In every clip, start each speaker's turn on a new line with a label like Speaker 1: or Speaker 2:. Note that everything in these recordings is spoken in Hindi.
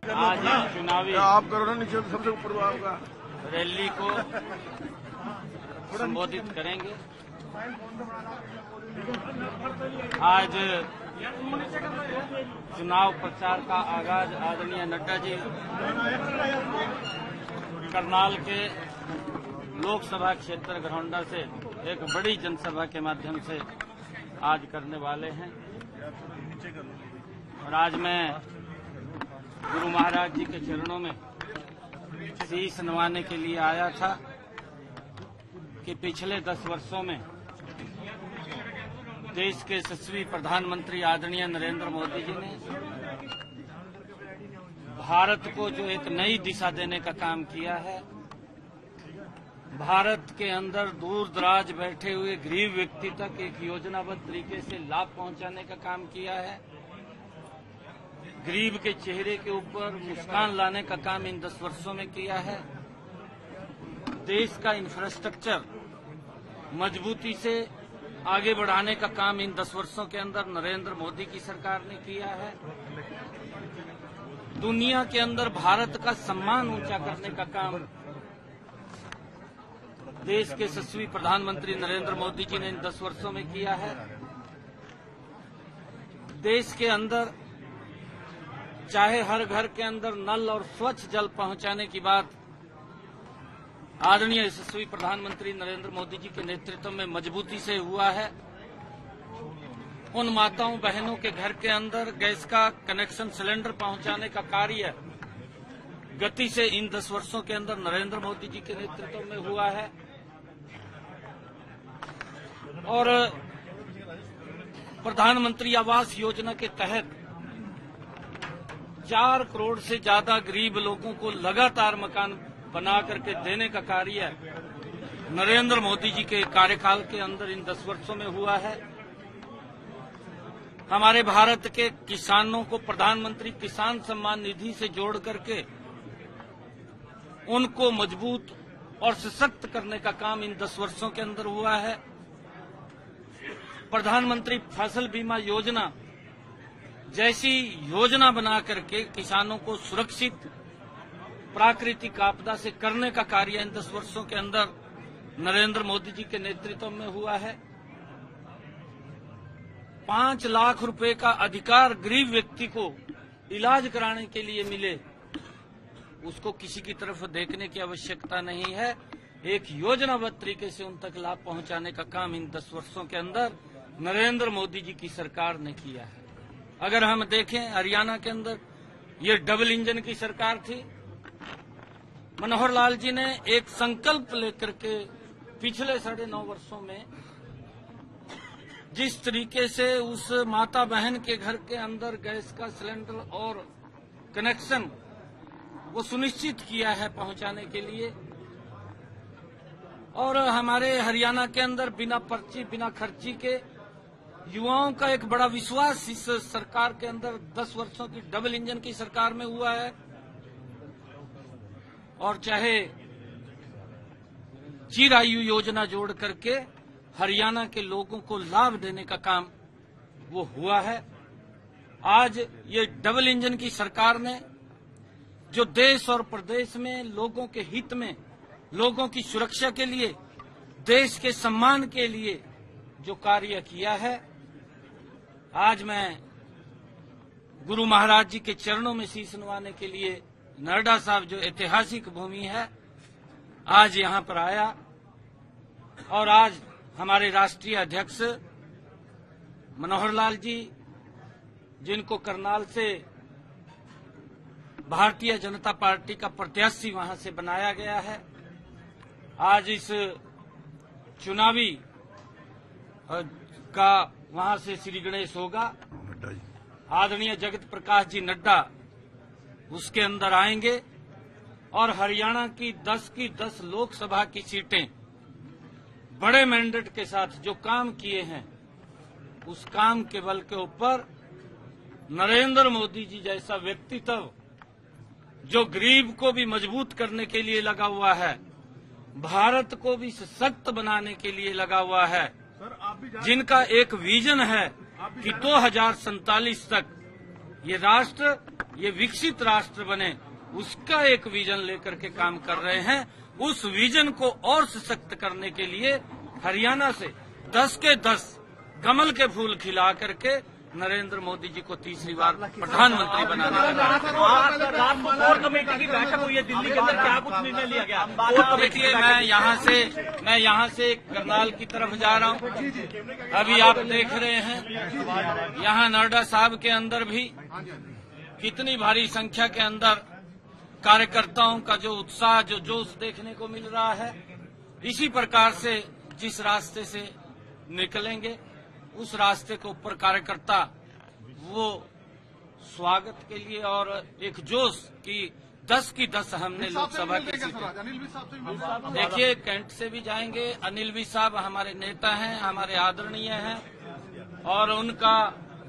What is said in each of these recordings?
Speaker 1: आज चुनावी
Speaker 2: आप करो ना, नीचे सबसे ऊपर आपका
Speaker 1: रैली को संबोधित करेंगे। आज चुनाव प्रचार का आगाज आदरणीय नड्डा जी करनाल के लोकसभा क्षेत्र घरौंडा से एक बड़ी जनसभा के माध्यम से आज करने वाले हैं। और आज मैं गुरु महाराज जी के चरणों में शीश नवाने के लिए आया था कि पिछले 10 वर्षों में देश के यशस्वी प्रधानमंत्री आदरणीय नरेंद्र मोदी जी ने भारत को जो एक नई दिशा देने का काम किया है, भारत के अंदर दूर दराज बैठे हुए गरीब व्यक्ति तक एक योजनाबद्ध तरीके से लाभ पहुंचाने का काम किया है, गरीब के चेहरे के ऊपर मुस्कान लाने का काम इन 10 वर्षों में किया है। देश का इंफ्रास्ट्रक्चर मजबूती से आगे बढ़ाने का काम इन 10 वर्षों के अंदर नरेंद्र मोदी की सरकार ने किया है। दुनिया के अंदर भारत का सम्मान ऊंचा करने का काम देश के यशस्वी प्रधानमंत्री नरेंद्र मोदी जी ने इन 10 वर्षों में किया है। देश के अंदर चाहे हर घर के अंदर नल और स्वच्छ जल पहुंचाने की बात आदरणीय यशस्वी प्रधानमंत्री नरेंद्र मोदी जी के नेतृत्व में मजबूती से हुआ है। उन माताओं बहनों के घर के अंदर गैस का कनेक्शन सिलेंडर पहुंचाने का कार्य गति से इन 10 वर्षों के अंदर नरेंद्र मोदी जी के नेतृत्व में हुआ है। और प्रधानमंत्री आवास योजना के तहत 4 करोड़ से ज्यादा गरीब लोगों को लगातार मकान बना करके देने का कार्य नरेंद्र मोदी जी के कार्यकाल के अंदर इन 10 वर्षों में हुआ है। हमारे भारत के किसानों को प्रधानमंत्री किसान सम्मान निधि से जोड़ करके उनको मजबूत और सशक्त करने का काम इन 10 वर्षों के अंदर हुआ है। प्रधानमंत्री फसल बीमा योजना जैसी योजना बना करके किसानों को सुरक्षित प्राकृतिक आपदा से करने का कार्य इन 10 वर्षों के अंदर नरेंद्र मोदी जी के नेतृत्व में हुआ है। 5 लाख रुपए का अधिकार गरीब व्यक्ति को इलाज कराने के लिए मिले, उसको किसी की तरफ देखने की आवश्यकता नहीं है। एक योजनाबद्ध तरीके से उन तक लाभ पहुंचाने का काम इन 10 वर्षों के अंदर नरेंद्र मोदी जी की सरकार ने किया है। अगर हम देखें हरियाणा के अंदर ये डबल इंजन की सरकार थी। मनोहर लाल जी ने एक संकल्प लेकर के पिछले 9.5 वर्षों में जिस तरीके से उस माता बहन के घर के अंदर गैस का सिलेंडर और कनेक्शन वो सुनिश्चित किया है पहुंचाने के लिए, और हमारे हरियाणा के अंदर बिना पर्ची बिना खर्ची के युवाओं का एक बड़ा विश्वास इस सरकार के अंदर 10 वर्षों की डबल इंजन की सरकार में हुआ है। और चाहे चिरायु योजना जोड़ करके हरियाणा के लोगों को लाभ देने का काम वो हुआ है। आज ये डबल इंजन की सरकार ने जो देश और प्रदेश में लोगों के हित में, लोगों की सुरक्षा के लिए, देश के सम्मान के लिए जो कार्य किया है, आज मैं गुरु महाराज जी के चरणों में शीश नवाने के लिए नड्डा साहब जो ऐतिहासिक भूमि है आज यहां पर आया। और आज हमारे राष्ट्रीय अध्यक्ष मनोहर लाल जी, जिनको करनाल से भारतीय जनता पार्टी का प्रत्याशी वहां से बनाया गया है, आज इस चुनावी का वहां से श्री गणेश होगा। आदरणीय जगत प्रकाश जी नड्डा उसके अंदर आएंगे और हरियाणा की 10 लोकसभा की सीटें बड़े मैंडेट के साथ जो काम किए हैं उस काम के बल के ऊपर नरेंद्र मोदी जी जैसा व्यक्तित्व जो गरीब को भी मजबूत करने के लिए लगा हुआ है, भारत को भी सशक्त बनाने के लिए लगा हुआ है, जिनका एक विजन है कि 2047 तक ये राष्ट्र, ये विकसित राष्ट्र बने, उसका एक विजन लेकर के काम कर रहे हैं। उस विजन को और सशक्त करने के लिए हरियाणा से 10 के 10 कमल के फूल खिला करके नरेंद्र मोदी जी को तीसरी बार प्रधानमंत्री बनाने का काम।
Speaker 3: कोर कमेटी की बैठक हुई है दिल्ली के अंदर, क्या कुछ निर्णय लिया गया?
Speaker 1: देखिए, मैं यहाँ से करनाल की तरफ जा रहा हूँ। अभी आप देख रहे हैं यहाँ नड्डा साहब के अंदर भी कितनी भारी संख्या के अंदर कार्यकर्ताओं का जो उत्साह, जो जोश देखने को मिल रहा है। इसी प्रकार से जिस रास्ते से निकलेंगे उस रास्ते के ऊपर कार्यकर्ता वो स्वागत के लिए और एक जोश की 10 की 10 हमने लोकसभा की सीटें। देखिए, कैंट से भी जाएंगे। अनिल भी साहब हमारे नेता हैं, हमारे आदरणीय हैं और उनका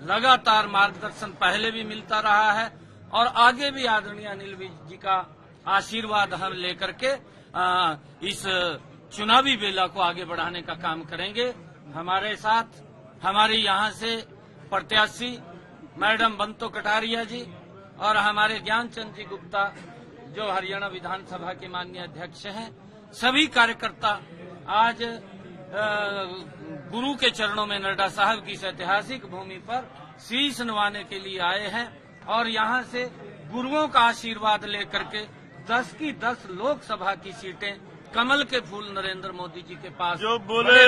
Speaker 1: लगातार मार्गदर्शन पहले भी मिलता रहा है और आगे भी आदरणीय अनिल जी का आशीर्वाद हम लेकर के इस चुनावी बेला को आगे बढ़ाने का काम करेंगे। हमारे साथ हमारी यहाँ से प्रत्याशी मैडम बंतो कटारिया जी और हमारे ज्ञानचंद जी गुप्ता जो हरियाणा विधानसभा के माननीय अध्यक्ष हैं, सभी कार्यकर्ता आज गुरु के चरणों में नड्डा साहब की इस ऐतिहासिक भूमि पर शीश नवाने के लिए आए हैं और यहाँ से गुरुओं का आशीर्वाद लेकर के 10 की 10 लोकसभा की सीटें कमल के फूल नरेंद्र मोदी जी के पास
Speaker 2: जो बोले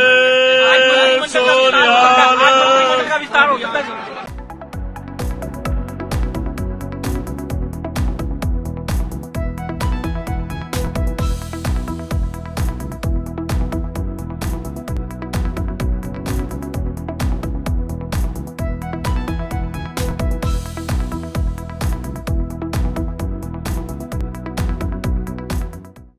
Speaker 3: का विस्तार हो सकता है।